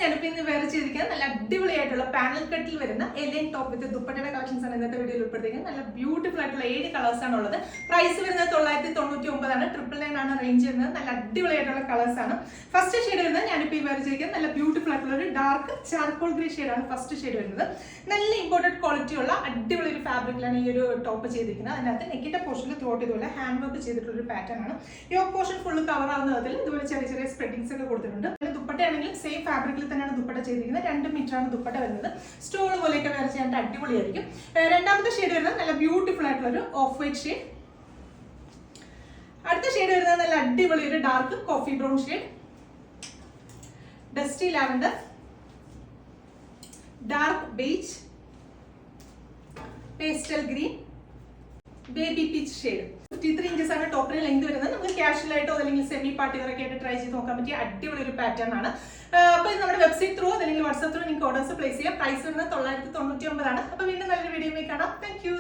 ഞാനിപ്പോൾ ഇന്ന് വേറെ ചെയ്തിരിക്കുന്നത് നല്ല അടിപൊളിയായിട്ടുള്ള പാനൽ കട്ടിൽ വരുന്ന എലിയൻ ടോപ്പ് വിത്ത് ദുപ്പട്ടയുടെ കളക്ഷൻസ് ആണ് ഇന്നത്തെ വീഡിയോയിൽ ഉൾപ്പെടുത്തിയിരിക്കുന്നത്. നല്ല ബ്യൂട്ടിഫുൾ ആയിട്ടുള്ള 7 കളേഴ്സ് ആണ് ഉള്ളത്. പ്രൈസ് വരുന്നത് 999 ആണ്. 999 ആണ് റേഞ്ച് വരുന്നത്. നല്ല അടിപൊളിയായിട്ടുള്ള കളേഴ്സ് ആണ്. ഫസ്റ്റ് ഷെയ്ഡ് വരുന്നത് ഞാനിപ്പോൾ ഈ വേറെ ചെയ്തിരിക്കുന്നത് നല്ല ബ്യൂട്ടിഫുൾ ആയിട്ടുള്ള ഒരു ഡാർക്ക് ചാർക്കോൾ ഗ്രേ ഷെയ്ഡാണ് ഫസ്റ്റ് ഷെയ്ഡ് വരുന്നത്. നല്ല ഇമ്പോർട്ടൻറ്റ് ക്വാളിറ്റി ഉള്ള അടിപൊളി ഒരു ഫാബ്രിക്കിലാണ് ഈ ഒരു ടോപ്പ് ചെയ്തിരിക്കുന്നത്. അതിനകത്ത് നെക്കിന്റെ പോർഷനിൽ ത്രോട്ട് ഇതുപോലെ ഹാൻഡ് വർക്ക് ചെയ്തിട്ടുള്ള ഒരു പാറ്റേൺ ആണ്. യോക്ക് പോർഷൻ ഫുള്ള് കവർ ആവുന്ന വിധത്തിൽ ഇതുപോലെ ചെറിയ ചെറിയ സ്പ്രെഡിങ്സ് ഒക്കെ കൊടുത്തിട്ടുണ്ട്. ദുപ്പട്ടയാണെങ്കിൽ സെയിം ഫാബ്രിക്കിൽ തന്നെയാണ് ദുപ്പട്ട ചെയ്തിരിക്കുന്നത്. 2 മീറ്ററാണ് ദുപ്പട്ട വരുന്നത്. സ്റ്റോൾ പോലെയൊക്കെ വേറെ ചെയ്യാൻ അടിപൊളിയായിരിക്കും. രണ്ടാമത്തെ ഷെയ്ഡ് വരുന്നത് നല്ല ബ്യൂട്ടിഫുൾ ആയിട്ടുള്ള ഒരു ഓഫ് വൈറ്റ് ഷെയ്ഡ്. അടുത്ത ഷെയ്ഡ് വരുന്നത് നല്ല അടിപൊളി ഒരു dark coffee brown shade, dusty lavender, dark beige, pastel green, baby peach shade. 53 inches ആണ് ടോപ്പിന് ലെങ്ത് വരുന്നത്. നമുക്ക് കാഷ്വൽ ആയിട്ടോ അല്ലെങ്കിൽ സെമി പാർട്ടി വെയറൊക്കെ ആയിട്ട് ട്രൈ ചെയ്ത് നോക്കാൻ പറ്റിയ അടിപൊളി ഒരു പാറ്റേൺ ആണ്. അപ്പോൾ ഇത് നമ്മുടെ വെബ്സൈറ്റ് ത്രൂ അല്ലെങ്കിൽ വാട്സ്ആപ്പ് ത്രൂ നിങ്ങൾക്ക് ഓർഡേഴ്സ് പ്ലേസ് ചെയ്യാം. പ്രൈസ് വരുന്നത് 999 ആണ്. അപ്പോൾ വീണ്ടും നല്ലൊരു വീഡിയോ കാണാം. Thank you.